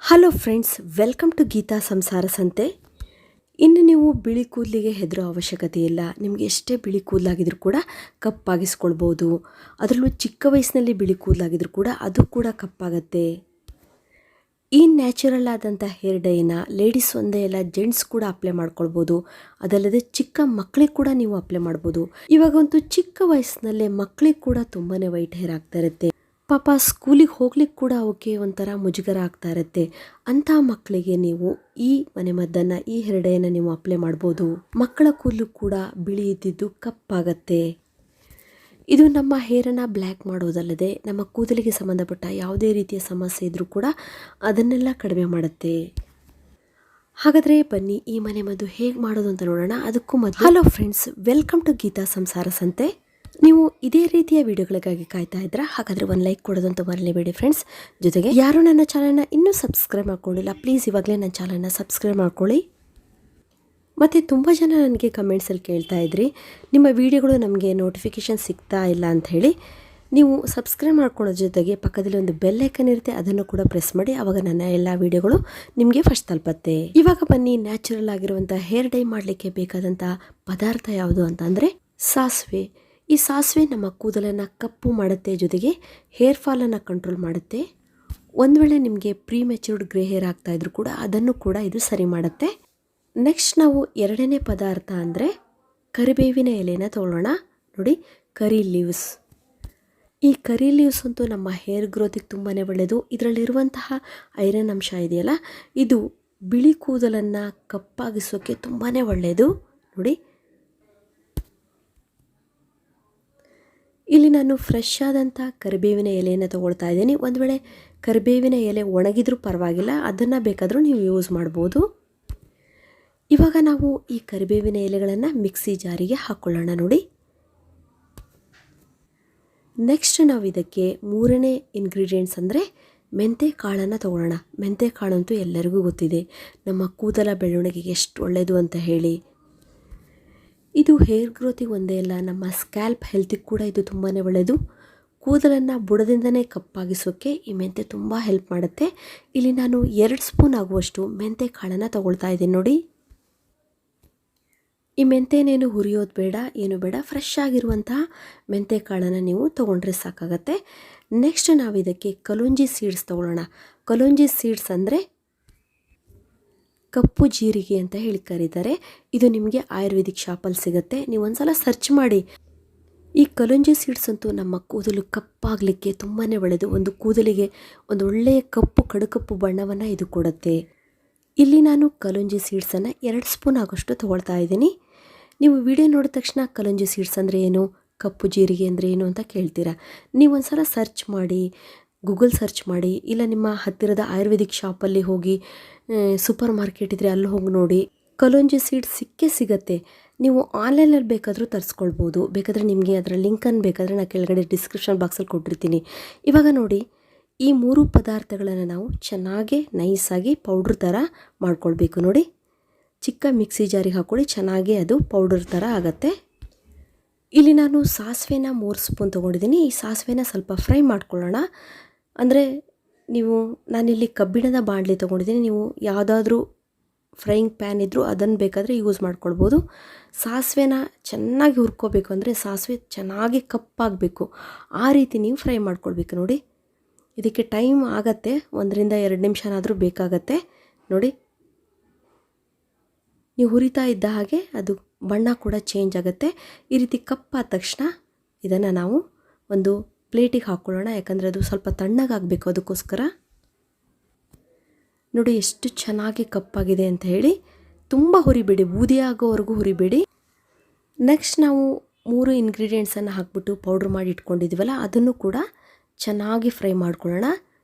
Hello friends, welcome to Geetha Samsara Sante. ಇನ್ನು ನೀವು ಬಿಳಿ ಕೂದಲಿಗೆ ಹೆದರೋ ಅವಶ್ಯಕತೆ ಇಲ್ಲ. ನಿಮಗೆ ಎಷ್ಟೇ ಬಿಳಿ ಕೂದಲಾಗಿದ್ರೂ ಕೂಡ ಕಪ್ಪಾಗಿಸ್ಕೊಳ್ಬೋದು. ಅದರಲ್ಲೂ ಚಿಕ್ಕ ವಯಸ್ಸಿನಲ್ಲಿ ಬಿಳಿ ಕೂದಲಾಗಿದ್ರೂ ಕೂಡ ಅದು ಕೂಡ ಕಪ್ಪಾಗತ್ತೆ. ಈ ನ್ಯಾಚುರಲ್ ಆದಂಥ ಹೇರ್ ಡೈನ ಲೇಡೀಸ್ ಒಂದೇ ಅಲ್ಲ, ಜೆಂಟ್ಸ್ ಕೂಡ ಅಪ್ಲೈ ಮಾಡ್ಕೊಳ್ಬೋದು. ಅದಲ್ಲದೆ ಚಿಕ್ಕ ಮಕ್ಕಳಿಗೆ ಕೂಡ ನೀವು ಅಪ್ಲೈ ಮಾಡ್ಬೋದು. ಇವಾಗಂತೂ ಚಿಕ್ಕ ವಯಸ್ಸಿನಲ್ಲೇ ಮಕ್ಕಳಿಗೆ ಕೂಡ ತುಂಬಾ ವೈಟ್ ಹೇರ್ ಆಗ್ತಾ ಇರುತ್ತೆ. ಪಾಪ ಸ್ಕೂಲಿಗೆ ಹೋಗ್ಲಿಕ್ಕೆ ಕೂಡ ಅವಕ್ಕೆ ಒಂಥರ ಮುಜುಗರ ಆಗ್ತಾ ಇರುತ್ತೆ. ಅಂಥ ಮಕ್ಕಳಿಗೆ ನೀವು ಈ ಮನೆಮದ್ದನ್ನು, ಈ ಹೆರಡೆಯನ್ನು ನೀವು ಅಪ್ಲೈ ಮಾಡ್ಬೋದು. ಮಕ್ಕಳ ಕೂದಲು ಕೂಡ ಬಿಳಿ ಇದ್ದಿದ್ದು ಕಪ್ಪಾಗತ್ತೆ. ಇದು ನಮ್ಮ ಹೇರನ್ನು ಬ್ಲ್ಯಾಕ್ ಮಾಡೋದಲ್ಲದೆ ನಮ್ಮ ಕೂದಲಿಗೆ ಸಂಬಂಧಪಟ್ಟ ಯಾವುದೇ ರೀತಿಯ ಸಮಸ್ಯೆ ಇದ್ದರೂ ಕೂಡ ಅದನ್ನೆಲ್ಲ ಕಡಿಮೆ ಮಾಡುತ್ತೆ. ಹಾಗಾದರೆ ಬನ್ನಿ ಈ ಮನೆಮದ್ದು ಹೇಗೆ ಮಾಡೋದು ಅಂತ ನೋಡೋಣ. ಅದಕ್ಕೂ ಮೊದಲು hello friends, welcome to Geetha Samsara Sante. ನೀವು ಇದೇ ರೀತಿಯ ವಿಡಿಯೋಗಳಿಗಾಗಿ ಕಾಯ್ತಾ ಇದ್ರಾ? ಹಾಗಾದರೆ ಒಂದು ಲೈಕ್ ಕೊಡೋದಂತೂ ಮರಲೇಬೇಡಿ ಫ್ರೆಂಡ್ಸ್. ಜೊತೆಗೆ ಯಾರು ನನ್ನ ಚಾನಲ್ನ ಇನ್ನೂ ಸಬ್ಸ್ಕ್ರೈಬ್ ಮಾಡ್ಕೊಂಡಿಲ್ಲ, ಪ್ಲೀಸ್ ಇವಾಗಲೇ ನನ್ನ ಚಾನಲ್ನ ಸಬ್ಸ್ಕ್ರೈಬ್ ಮಾಡ್ಕೊಳ್ಳಿ. ಮತ್ತು ತುಂಬ ಜನ ನನಗೆ ಕಮೆಂಟ್ಸಲ್ಲಿ ಕೇಳ್ತಾ ಇದ್ರಿ, ನಿಮ್ಮ ವಿಡಿಯೋಗಳು ನಮಗೆ ನೋಟಿಫಿಕೇಷನ್ ಸಿಗ್ತಾ ಇಲ್ಲ ಅಂತ ಹೇಳಿ. ನೀವು ಸಬ್ಸ್ಕ್ರೈಬ್ ಮಾಡ್ಕೊಳ್ಳೋದ್ರ ಜೊತೆಗೆ ಪಕ್ಕದಲ್ಲಿ ಒಂದು ಬೆಲ್ ಐಕನ್ ಇರುತ್ತೆ, ಅದನ್ನು ಕೂಡ ಪ್ರೆಸ್ ಮಾಡಿ. ಆವಾಗ ನನ್ನ ಎಲ್ಲ ವಿಡಿಯೋಗಳು ನಿಮಗೆ ಫಸ್ಟ್ ತಲುಪತ್ತೆ. ಇವಾಗ ಬನ್ನಿ, ನ್ಯಾಚುರಲ್ ಆಗಿರುವಂಥ ಹೇರ್ ಡೈ ಮಾಡಲಿಕ್ಕೆ ಬೇಕಾದಂಥ ಪದಾರ್ಥ ಯಾವುದು ಅಂತಂದರೆ ಸಾಸಿವೆ. ಈ ಸಾಸಿವೆ ನಮ್ಮ ಕೂದಲನ್ನು ಕಪ್ಪು ಮಾಡುತ್ತೆ, ಜೊತೆಗೆ ಹೇರ್ ಫಾಲನ್ನು ಕಂಟ್ರೋಲ್ ಮಾಡುತ್ತೆ. ಒಂದು ವೇಳೆ ನಿಮಗೆ ಪ್ರೀ ಮೆಚೂರ್ಡ್ ಗ್ರೇ ಹೇರ್ ಆಗ್ತಾ ಇದ್ರೂ ಕೂಡ ಅದನ್ನು ಕೂಡ ಇದು ಸರಿ ಮಾಡುತ್ತೆ. ನೆಕ್ಸ್ಟ್ ನಾವು ಎರಡನೇ ಪದಾರ್ಥ ಅಂದರೆ ಕರಿಬೇವಿನ ಎಲೆನ ತಗೊಳ್ಳೋಣ. ನೋಡಿ, ಕರಿ ಲೀವ್ಸ್. ಈ ಕರಿ ಲೀವ್ಸ್ ಅಂತೂ ನಮ್ಮ ಹೇರ್ ಗ್ರೋತಿಗೆ ತುಂಬಾ ಒಳ್ಳೆಯದು. ಇದರಲ್ಲಿರುವಂತಹ ಐರನ್ ಅಂಶ ಇದೆಯಲ್ಲ, ಇದು ಬಿಳಿ ಕೂದಲನ್ನು ಕಪ್ಪಾಗಿಸೋಕ್ಕೆ ತುಂಬಾ ಒಳ್ಳೆಯದು. ನೋಡಿ, ಇಲ್ಲಿ ನಾನು ಫ್ರೆಶ್ ಆದಂಥ ಕರಿಬೇವಿನ ಎಲೆಯನ್ನು ತಗೊಳ್ತಾ ಇದ್ದೀನಿ. ಒಂದು ವೇಳೆ ಕರಿಬೇವಿನ ಎಲೆ ಒಣಗಿದ್ರೂ ಪರವಾಗಿಲ್ಲ, ಅದನ್ನು ಬೇಕಾದರೂ ನೀವು ಯೂಸ್ ಮಾಡ್ಬೋದು. ಇವಾಗ ನಾವು ಈ ಕರಿಬೇವಿನ ಎಲೆಗಳನ್ನು ಮಿಕ್ಸಿ ಜಾರಿಗೆ ಹಾಕ್ಕೊಳ್ಳೋಣ. ನೋಡಿ, ನೆಕ್ಸ್ಟ್ ನಾವು ಇದಕ್ಕೆ ಮೂರನೇ ಇಂಗ್ರೀಡಿಯೆಂಟ್ಸ್ ಅಂದರೆ ಮೆಂತೆ ಕಾಳನ್ನು ತಗೊಳ್ಳೋಣ. ಮೆಂತೆ ಕಾಳಂತೂ ಎಲ್ಲರಿಗೂ ಗೊತ್ತಿದೆ, ನಮ್ಮ ಕೂದಲ ಬೆಳವಣಿಗೆಗೆ ಎಷ್ಟು ಒಳ್ಳೆಯದು ಅಂತ ಹೇಳಿ. ಇದು ಹೇರ್ ಗ್ರೋತಿಗೆ ಒಂದೇ ಅಲ್ಲ, ನಮ್ಮ ಸ್ಕ್ಯಾಲ್ಪ್ ಹೆಲ್ತಿಗೆ ಕೂಡ ಇದು ತುಂಬಾ ಒಳ್ಳೆಯದು. ಕೂದಲನ್ನು ಬುಡದಿಂದನೇ ಕಪ್ಪಾಗಿಸೋಕ್ಕೆ ಈ ಮೆಂತೆ ತುಂಬ ಹೆಲ್ಪ್ ಮಾಡುತ್ತೆ. ಇಲ್ಲಿ ನಾನು 2 ಸ್ಪೂನ್ ಆಗುವಷ್ಟು ಮೆಂತೆ ಕಾಳನ್ನು ತಗೊಳ್ತಾ ಇದ್ದೀನಿ. ನೋಡಿ, ಈ ಮೆಂತೆನೇನು ಹುರಿಯೋದು ಬೇಡ, ಏನು ಬೇಡ, ಫ್ರೆಶ್ ಆಗಿರುವಂತಹ ಮೆಂತೆ ಕಾಳನ್ನು ನೀವು ತೊಗೊಂಡ್ರೆ ಸಾಕಾಗತ್ತೆ. ನೆಕ್ಸ್ಟ್ ನಾವು ಇದಕ್ಕೆ ಕಲೋಂಜಿ ಸೀಡ್ಸ್ ತಗೊಳ್ಳೋಣ. ಕಲೋಂಜಿ ಸೀಡ್ಸ್ ಅಂದರೆ ಕಪ್ಪು ಜೀರಿಗೆ ಅಂತ ಹೇಳಿ ಕರೀತಾರೆ. ಇದು ನಿಮಗೆ ಆಯುರ್ವೇದಿಕ್ ಶಾಪಲ್ಲಿ ಸಿಗುತ್ತೆ, ನೀವು ಒಂದ್ಸಲ ಸರ್ಚ್ ಮಾಡಿ. ಈ ಕಲೋಂಜಿ ಸೀಡ್ಸ್ ಅಂತೂ ನಮ್ಮ ಕೂದಲು ಕಪ್ಪಾಗಲಿಕ್ಕೆ ತುಂಬಾ ಒಳ್ಳೆಯದು. ಒಂದು ಕೂದಲಿಗೆ ಒಂದು ಒಳ್ಳೆಯ ಕಪ್ಪು ಕಡುಕಪ್ಪು ಬಣ್ಣವನ್ನು ಇದು ಕೊಡುತ್ತೆ. ಇಲ್ಲಿ ನಾನು ಕಲೋಂಜಿ ಸೀಡ್ಸನ್ನು 2 ಸ್ಪೂನ್ ಆಗೋಷ್ಟು ತೊಗೊಳ್ತಾ ಇದ್ದೀನಿ. ನೀವು ವಿಡಿಯೋ ನೋಡಿದ ತಕ್ಷಣ ಕಲೋಂಜಿ ಸೀಡ್ಸ್ ಅಂದರೆ ಏನು, ಕಪ್ಪು ಜೀರಿಗೆ ಅಂದರೆ ಏನು ಅಂತ ಕೇಳ್ತೀರಾ. ನೀವು ಒಂದ್ಸಲ ಸರ್ಚ್ ಮಾಡಿ, ಗೂಗಲ್ ಸರ್ಚ್ ಮಾಡಿ, ಇಲ್ಲ ನಿಮ್ಮ ಹತ್ತಿರದ ಆಯುರ್ವೇದಿಕ್ ಶಾಪಲ್ಲಿ ಹೋಗಿ, ಸೂಪರ್ ಮಾರ್ಕೆಟ್ ಇದ್ದರೆ ಅಲ್ಲಿ ಹೋಗಿ ನೋಡಿ. ಕಲೋಂಜಿ ಸೀಡ್ಸ್ ಸಿಗತ್ತೆ. ನೀವು ಆನ್ಲೈನಲ್ಲಿ ಬೇಕಾದರೂ ತರಿಸ್ಕೊಳ್ಬೋದು. ಬೇಕಾದರೆ ನಿಮಗೆ ಅದರ ಲಿಂಕನ್ನು ಬೇಕಾದರೆ ನಾನು ಕೆಳಗಡೆ ಡಿಸ್ಕ್ರಿಪ್ಷನ್ ಬಾಕ್ಸಲ್ಲಿ ಕೊಟ್ಟಿರ್ತೀನಿ. ಇವಾಗ ನೋಡಿ, ಈ 3 ಪದಾರ್ಥಗಳನ್ನು ನಾವು ಚೆನ್ನಾಗಿ ನೈಸಾಗಿ ಪೌಡ್ರ್ ಥರ ಮಾಡ್ಕೊಳ್ಬೇಕು. ನೋಡಿ, ಚಿಕ್ಕ ಮಿಕ್ಸಿ ಜಾರಿಗೆ ಹಾಕ್ಕೊಳ್ಳಿ, ಚೆನ್ನಾಗಿ ಅದು ಪೌಡರ್ ಥರ ಆಗುತ್ತೆ. ಇಲ್ಲಿ ನಾನು ಸಾಸಿವೆನ 3 ಸ್ಪೂನ್ ತೊಗೊಂಡಿದ್ದೀನಿ. ಈ ಸಾಸಿವೆನ ಸ್ವಲ್ಪ ಫ್ರೈ ಮಾಡ್ಕೊಳ್ಳೋಣ. ಅಂದರೆ ನಾನಿಲ್ಲಿ ಕಬ್ಬಿಣದ ಬಾಣಲಿ ತೊಗೊಂಡಿದ್ದೀನಿ. ನೀವು ಯಾವುದಾದ್ರೂ ಫ್ರೈಯಿಂಗ್ ಪ್ಯಾನ್ ಇದ್ದರೂ ಅದನ್ನು ಬೇಕಾದರೆ ಯೂಸ್ ಮಾಡ್ಕೊಳ್ಬೋದು. ಸಾಸಿವೆನ ಚೆನ್ನಾಗಿ ಹುರ್ಕೋಬೇಕು, ಅಂದರೆ ಸಾಸಿವೆ ಚೆನ್ನಾಗಿ ಕಪ್ಪಾಗಬೇಕು, ಆ ರೀತಿ ನೀವು ಫ್ರೈ ಮಾಡ್ಕೊಳ್ಬೇಕು. ನೋಡಿ, ಇದಕ್ಕೆ ಟೈಮ್ ಆಗತ್ತೆ, 1-2 ನಿಮಿಷನಾದರೂ ಬೇಕಾಗತ್ತೆ. ನೋಡಿ, ನೀವು ಹುರಿತಾ ಇದ್ದ ಹಾಗೆ ಅದು ಬಣ್ಣ ಕೂಡ ಚೇಂಜ್ ಆಗುತ್ತೆ. ಈ ರೀತಿ ಕಪ್ಪಾದ ತಕ್ಷಣ ಇದನ್ನು ನಾವು ಒಂದು ಪ್ಲೇಟಿಗೆ ಹಾಕ್ಕೊಳ್ಳೋಣ, ಯಾಕಂದರೆ ಅದು ಸ್ವಲ್ಪ ತಣ್ಣಗಾಗಬೇಕು, ಅದಕ್ಕೋಸ್ಕರ. ನೋಡಿ ಎಷ್ಟು ಚೆನ್ನಾಗಿ ಕಪ್ಪಾಗಿದೆ ಅಂತ ಹೇಳಿ. ತುಂಬ ಹುರಿಬೇಡಿ, ಬೂದಿ ಆಗೋವರೆಗೂ ಹುರಿಬೇಡಿ. ನೆಕ್ಸ್ಟ್ ನಾವು 3 ಇಂಗ್ರೀಡಿಯೆಂಟ್ಸನ್ನು ಹಾಕ್ಬಿಟ್ಟು ಪೌಡ್ರ್ ಮಾಡಿ ಇಟ್ಕೊಂಡಿದ್ದೀವಲ್ಲ, ಅದನ್ನು ಕೂಡ ಚೆನ್ನಾಗಿ ಫ್ರೈ ಮಾಡ್ಕೊಳ್ಳೋಣ.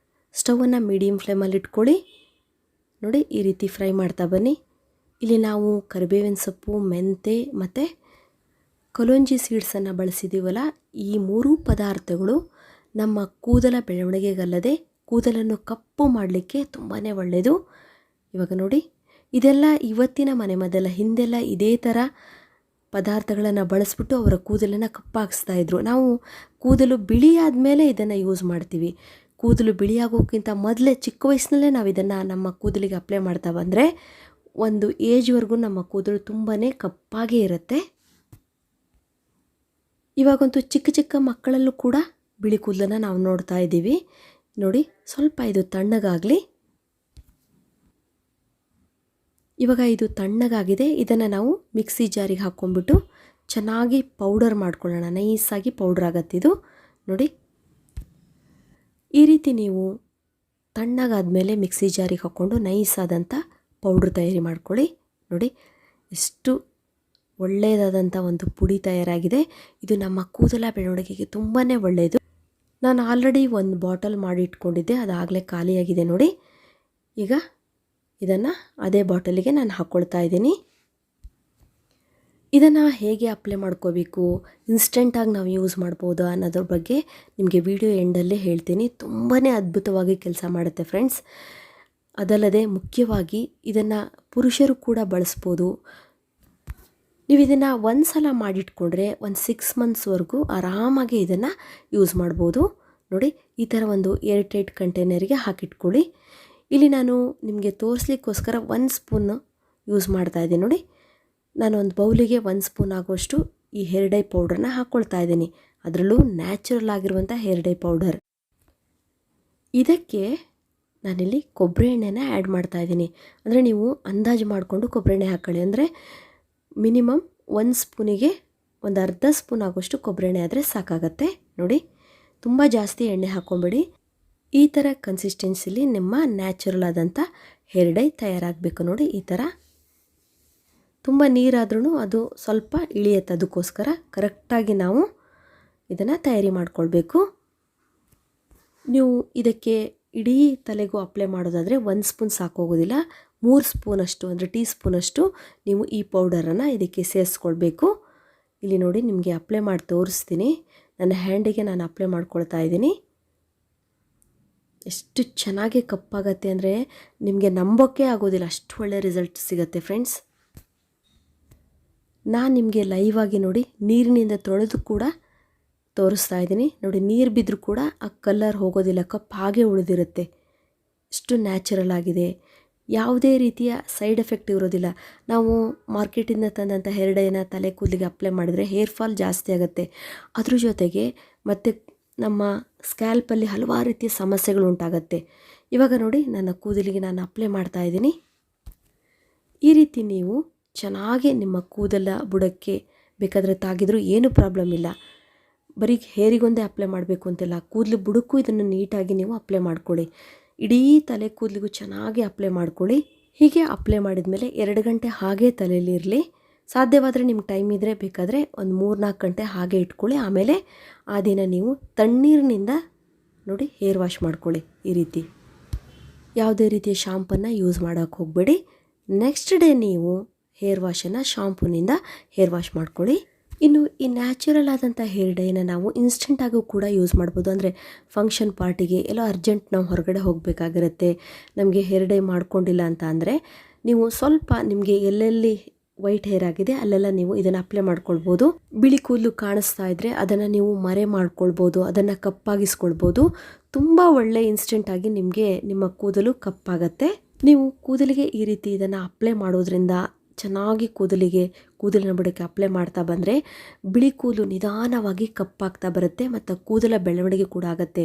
ಸ್ಟವನ್ನು ಮೀಡಿಯಮ್ ಫ್ಲೇಮಲ್ಲಿ ಇಟ್ಕೊಳ್ಳಿ. ನೋಡಿ, ಈ ರೀತಿ ಫ್ರೈ ಮಾಡ್ತಾ ಬನ್ನಿ. ಇಲ್ಲಿ ನಾವು ಕರಿಬೇವಿನ ಸೊಪ್ಪು, ಮೆಂತೆ ಮತ್ತು ಕಲೋಂಜಿ ಸೀಡ್ಸನ್ನು ಬಳಸಿದ್ದೀವಲ್ಲ, ಈ 3 ಪದಾರ್ಥಗಳು ನಮ್ಮ ಕೂದಲ ಬೆಳವಣಿಗೆಗಲ್ಲದೆ ಕೂದಲನ್ನು ಕಪ್ಪು ಮಾಡಲಿಕ್ಕೆ ತುಂಬಾ ಒಳ್ಳೆಯದು. ಇವಾಗ ನೋಡಿ, ಇದೆಲ್ಲ ಇವತ್ತಿನ ಮನೆಮದ್ದಲ್ಲ. ಹಿಂದೆಲ್ಲ ಇದೇ ಥರ ಪದಾರ್ಥಗಳನ್ನು ಬಳಸ್ಬಿಟ್ಟು ಅವರ ಕೂದಲನ್ನು ಕಪ್ಪಾಗಿಸ್ತಾ ಇದ್ರು. ನಾವು ಕೂದಲು ಬಿಳಿ ಆದಮೇಲೆ ಇದನ್ನು ಯೂಸ್ ಮಾಡ್ತೀವಿ. ಕೂದಲು ಬಿಳಿಯಾಗೋಕ್ಕಿಂತ ಮೊದಲೇ ಚಿಕ್ಕ ವಯಸ್ಸಿನಲ್ಲೇ ನಾವು ಇದನ್ನು ನಮ್ಮ ಕೂದಲಿಗೆ ಅಪ್ಲೈ ಮಾಡ್ತಾ ಬಂದರೆ ಒಂದು ಏಜ್ವರೆಗೂ ನಮ್ಮ ಕೂದಲು ತುಂಬಾ ಕಪ್ಪಾಗೇ ಇರುತ್ತೆ. ಇವಾಗಂತೂ ಚಿಕ್ಕ ಚಿಕ್ಕ ಮಕ್ಕಳಲ್ಲೂ ಕೂಡ ಬಿಳಿ ಕೂದಲನ್ನು ನಾವು ನೋಡ್ತಾ ಇದ್ದೀವಿ. ನೋಡಿ, ಸ್ವಲ್ಪ ಇದು ತಣ್ಣಗಾಗಲಿ. ಇವಾಗ ಇದು ತಣ್ಣಗಾಗಿದೆ. ಇದನ್ನು ನಾವು ಮಿಕ್ಸಿ ಜಾರಿಗೆ ಹಾಕ್ಕೊಂಡ್ಬಿಟ್ಟು ಚೆನ್ನಾಗಿ ಪೌಡರ್ ಮಾಡ್ಕೊಳ್ಳೋಣ. ನೈಸಾಗಿ ಪೌಡ್ರ್ ಆಗತ್ತಿದು. ನೋಡಿ, ಈ ರೀತಿ ನೀವು ತಣ್ಣಗಾದ್ಮೇಲೆ ಮಿಕ್ಸಿ ಜಾರಿಗೆ ಹಾಕ್ಕೊಂಡು ನೈಸಾದಂಥ ಪೌಡ್ರ್ ತಯಾರಿ ಮಾಡ್ಕೊಳ್ಳಿ. ನೋಡಿ, ಎಷ್ಟು ಒಳ್ಳೆಯದಾದಂಥ ಒಂದು ಪುಡಿ ತಯಾರಾಗಿದೆ. ಇದು ನಮ್ಮ ಕೂದಲ ಬೆಳವಣಿಗೆಗೆ ತುಂಬಾ ಒಳ್ಳೆಯದು. ನಾನು ಆಲ್ರೆಡಿ ಒಂದು ಬಾಟಲ್ ಮಾಡಿ ಇಟ್ಕೊಂಡಿದ್ದೆ, ಅದಾಗಲೇ ಖಾಲಿಯಾಗಿದೆ. ನೋಡಿ, ಈಗ ಇದನ್ನು ಅದೇ ಬಾಟಲಿಗೆ ನಾನು ಹಾಕ್ಕೊಳ್ತಾ ಇದ್ದೀನಿ. ಇದನ್ನು ಹೇಗೆ ಅಪ್ಲೈ ಮಾಡ್ಕೋಬೇಕು, ಇನ್ಸ್ಟೆಂಟಾಗಿ ನಾವು ಯೂಸ್ ಮಾಡ್ಬೋದಾ ಅನ್ನೋದ್ರ ಬಗ್ಗೆ ನಿಮಗೆ ವಿಡಿಯೋ ಎಂಡಲ್ಲೇ ಹೇಳ್ತೀನಿ. ತುಂಬಾ ಅದ್ಭುತವಾಗಿ ಕೆಲಸ ಮಾಡುತ್ತೆ ಫ್ರೆಂಡ್ಸ್. ಅದಲ್ಲದೆ ಮುಖ್ಯವಾಗಿ ಇದನ್ನು ಪುರುಷರು ಕೂಡ ಬಳಸ್ಬೋದು. ನೀವು ಇದನ್ನು ಒಂದು ಸಲ ಮಾಡಿಟ್ಕೊಂಡ್ರೆ ಒಂದು 6 ಮಂತ್ಸ್ವರೆಗೂ ಆರಾಮಾಗಿ ಇದನ್ನು ಯೂಸ್ ಮಾಡ್ಬೋದು. ನೋಡಿ, ಈ ಥರ ಒಂದು ಏರ್ ಟೈಟ್ ಕಂಟೈನರಿಗೆ ಹಾಕಿಟ್ಕೊಳ್ಳಿ. ಇಲ್ಲಿ ನಾನು ನಿಮಗೆ ತೋರಿಸ್ಲಿಕ್ಕೋಸ್ಕರ 1 ಸ್ಪೂನ್ ಯೂಸ್ ಮಾಡ್ತಾಯಿದ್ದೀನಿ. ನೋಡಿ, ನಾನು ಒಂದು ಬೌಲಿಗೆ 1 ಸ್ಪೂನ್ ಆಗುವಷ್ಟು ಈ ಹೇರ್ ಡೈ ಪೌಡ್ರನ್ನ ಹಾಕ್ಕೊಳ್ತಾ ಇದ್ದೀನಿ. ಅದರಲ್ಲೂ ನ್ಯಾಚುರಲ್ ಆಗಿರುವಂಥ ಹೇರ್ ಡೈ ಪೌಡರ್. ಇದಕ್ಕೆ ನಾನಿಲ್ಲಿ ಕೊಬ್ಬರಿ ಎಣ್ಣೆನ ಆ್ಯಡ್ ಮಾಡ್ತಾಯಿದ್ದೀನಿ. ಅಂದರೆ ನೀವು ಅಂದಾಜು ಮಾಡಿಕೊಂಡು ಕೊಬ್ಬರಿ ಎಣ್ಣೆ ಹಾಕ್ಕೊಳ್ಳಿ. ಅಂದರೆ ಮಿನಿಮಮ್ 1 ಸ್ಪೂನಿಗೆ ಒಂದು ಅರ್ಧ ಸ್ಪೂನ್ ಆಗೋಷ್ಟು ಕೊಬ್ಬರಿ ಎಣ್ಣೆ ಆದರೆ ಸಾಕಾಗತ್ತೆ. ನೋಡಿ, ತುಂಬ ಜಾಸ್ತಿ ಎಣ್ಣೆ ಹಾಕ್ಕೊಂಬೇಡಿ. ಈ ಥರ ಕನ್ಸಿಸ್ಟೆನ್ಸಿಲಿ ನಿಮ್ಮ ನ್ಯಾಚುರಲ್ ಆದಂಥ ಹೇರ್ ಡೈ ತಯಾರಾಗಬೇಕು. ನೋಡಿ, ಈ ಥರ ತುಂಬ ನೀರಾದ್ರೂ ಅದು ಸ್ವಲ್ಪ ಇಳಿಯುತ್ತೆ. ಅದಕ್ಕೋಸ್ಕರ ಕರೆಕ್ಟಾಗಿ ನಾವು ಇದನ್ನು ತಯಾರಿ ಮಾಡಿಕೊಳ್ಬೇಕು. ನೀವು ಇದಕ್ಕೆ ಇಡೀ ತಲೆಗೂ ಅಪ್ಲೈ ಮಾಡೋದಾದರೆ 1 ಸ್ಪೂನ್ ಸಾಕೋಗೋದಿಲ್ಲ. 3 ಸ್ಪೂನಷ್ಟು ಅಂದರೆ ಟೀ ಸ್ಪೂನಷ್ಟು ನೀವು ಈ ಪೌಡರನ್ನು ಇದಕ್ಕೆ ಸೇರಿಸ್ಕೊಳ್ಬೇಕು. ಇಲ್ಲಿ ನೋಡಿ, ನಿಮಗೆ ಅಪ್ಲೈ ಮಾಡಿ ತೋರಿಸ್ತೀನಿ. ನನ್ನ ಹ್ಯಾಂಡಿಗೆ ನಾನು ಅಪ್ಲೈ ಮಾಡ್ಕೊಳ್ತಾ ಇದ್ದೀನಿ. ಎಷ್ಟು ಚೆನ್ನಾಗಿ ಕಪ್ಪಾಗತ್ತೆ ಅಂದರೆ ನಿಮಗೆ ನಂಬೋಕ್ಕೆ ಆಗೋದಿಲ್ಲ, ಅಷ್ಟು ಒಳ್ಳೆ ರಿಸಲ್ಟ್ ಸಿಗುತ್ತೆ ಫ್ರೆಂಡ್ಸ್. ನಾನು ನಿಮಗೆ ಲೈವ್ ಆಗಿ ನೋಡಿ ನೀರಿನಿಂದ ತೊಳೆದು ಕೂಡ ತೋರಿಸ್ತಾ ಇದ್ದೀನಿ. ನೋಡಿ, ನೀರು ಬಿದ್ದರೂ ಕೂಡ ಆ ಕಲರ್ ಹೋಗೋದಿಲ್ಲ, ಕಪ್ಪು ಹಾಗೆ ಉಳಿದಿರುತ್ತೆ. ಅಷ್ಟು ನ್ಯಾಚುರಲ್ ಆಗಿದೆ. ಯಾವುದೇ ರೀತಿಯ ಸೈಡ್ ಎಫೆಕ್ಟ್ ಇರೋದಿಲ್ಲ. ನಾವು ಮಾರ್ಕೆಟಿಂದ ತಂದಂಥ ಹೇರ್ ಡೈನ ತಲೆ ಕೂದಲಿಗೆ ಅಪ್ಲೈ ಮಾಡಿದರೆ ಹೇರ್ ಫಾಲ್ ಜಾಸ್ತಿ ಆಗುತ್ತೆ. ಅದ್ರ ಜೊತೆಗೆ ಮತ್ತು ನಮ್ಮ ಸ್ಕ್ಯಾಲ್ಪಲ್ಲಿ ಹಲವಾರು ರೀತಿಯ ಸಮಸ್ಯೆಗಳು ಉಂಟಾಗತ್ತೆ. ಇವಾಗ ನೋಡಿ, ನನ್ನ ಕೂದಲಿಗೆ ನಾನು ಅಪ್ಲೈ ಮಾಡ್ತಾ ಇದ್ದೀನಿ. ಈ ರೀತಿ ನೀವು ಚೆನ್ನಾಗಿ ನಿಮ್ಮ ಕೂದಲ ಬುಡಕ್ಕೆ ಬೇಕಾದರೆ ತಾಗಿದ್ರೂ ಏನೂ ಪ್ರಾಬ್ಲಮ್ ಇಲ್ಲ. ಬರೀ ಹೇರಿಗೊಂದೇ ಅಪ್ಲೈ ಮಾಡಬೇಕು ಅಂತಿಲ್ಲ, ಕೂದಲು ಬುಡಕ್ಕೂ ಇದನ್ನು ನೀಟಾಗಿ ನೀವು ಅಪ್ಲೈ ಮಾಡ್ಕೊಳ್ಳಿ. ಇಡೀ ತಲೆ ಕೂದಲಿಗೂ ಚೆನ್ನಾಗಿ ಅಪ್ಲೈ ಮಾಡ್ಕೊಳ್ಳಿ. ಹೀಗೆ ಅಪ್ಲೈ ಮಾಡಿದ ಮೇಲೆ 2 ಗಂಟೆ ಹಾಗೇ ತಲೆಯಲ್ಲಿ ಇರಲಿ. ಸಾಧ್ಯವಾದರೆ ನಿಮ್ಗೆ ಟೈಮ್ ಇದ್ದರೆ ಬೇಕಾದರೆ ಒಂದು 3-4 ಗಂಟೆ ಹಾಗೆ ಇಟ್ಕೊಳ್ಳಿ. ಆಮೇಲೆ ಆ ದಿನ ನೀವು ತಣ್ಣೀರಿನಿಂದ ನೋಡಿ ಹೇರ್ ವಾಶ್ ಮಾಡ್ಕೊಳ್ಳಿ. ಈ ರೀತಿ ಯಾವುದೇ ರೀತಿಯ ಶಾಂಪನ್ನು ಯೂಸ್ ಮಾಡೋಕ್ಕೆ ಹೋಗಬೇಡಿ. ನೆಕ್ಸ್ಟ್ ಡೇ ನೀವು ಹೇರ್ ವಾಶನ್ನು ಶಾಂಪೂನಿಂದ ಹೇರ್ ವಾಶ್ ಮಾಡ್ಕೊಳ್ಳಿ. ಇನ್ನು ಈ ನ್ಯಾಚುರಲ್ ಆದಂಥ ಹೇರ್ ಡೈನ ನಾವು ಇನ್ಸ್ಟೆಂಟಾಗೂ ಕೂಡ ಯೂಸ್ ಮಾಡ್ಬೋದು. ಅಂದರೆ ಫಂಕ್ಷನ್ ಪಾರ್ಟಿಗೆ ಎಲ್ಲೋ ಅರ್ಜೆಂಟ್ ನಾವು ಹೊರಗಡೆ ಹೋಗಬೇಕಾಗಿರುತ್ತೆ, ನಮಗೆ ಹೇರ್ ಡೈ ಮಾಡ್ಕೊಂಡಿಲ್ಲ ಅಂತ ಅಂದರೆ ನೀವು ಸ್ವಲ್ಪ ನಿಮಗೆ ಎಲ್ಲೆಲ್ಲಿ ವೈಟ್ ಹೇರ್ ಆಗಿದೆ ಅಲ್ಲೆಲ್ಲ ನೀವು ಇದನ್ನು ಅಪ್ಲೈ ಮಾಡ್ಕೊಳ್ಬೋದು. ಬಿಳಿ ಕೂದಲು ಕಾಣಿಸ್ತಾ ಇದ್ದರೆ ಅದನ್ನು ನೀವು ಮರೆ ಮಾಡ್ಕೊಳ್ಬೋದು, ಅದನ್ನು ಕಪ್ಪಾಗಿಸ್ಕೊಳ್ಬೋದು. ತುಂಬ ಒಳ್ಳೆ ಇನ್ಸ್ಟೆಂಟಾಗಿ ನಿಮಗೆ ನಿಮ್ಮ ಕೂದಲು ಕಪ್ಪಾಗತ್ತೆ. ನೀವು ಕೂದಲಿಗೆ ಈ ರೀತಿ ಇದನ್ನು ಅಪ್ಲೈ ಮಾಡೋದ್ರಿಂದ ಚೆನ್ನಾಗಿ ಕೂದಲಿನ ಬುಡಕ್ಕೆ ಅಪ್ಲೈ ಮಾಡ್ತಾ ಬಂದರೆ ಬಿಳಿ ಕೂದಲು ನಿಧಾನವಾಗಿ ಕಪ್ಪಾಗ್ತಾ ಬರುತ್ತೆ ಮತ್ತು ಕೂದಲ ಬೆಳವಣಿಗೆ ಕೂಡ ಆಗುತ್ತೆ.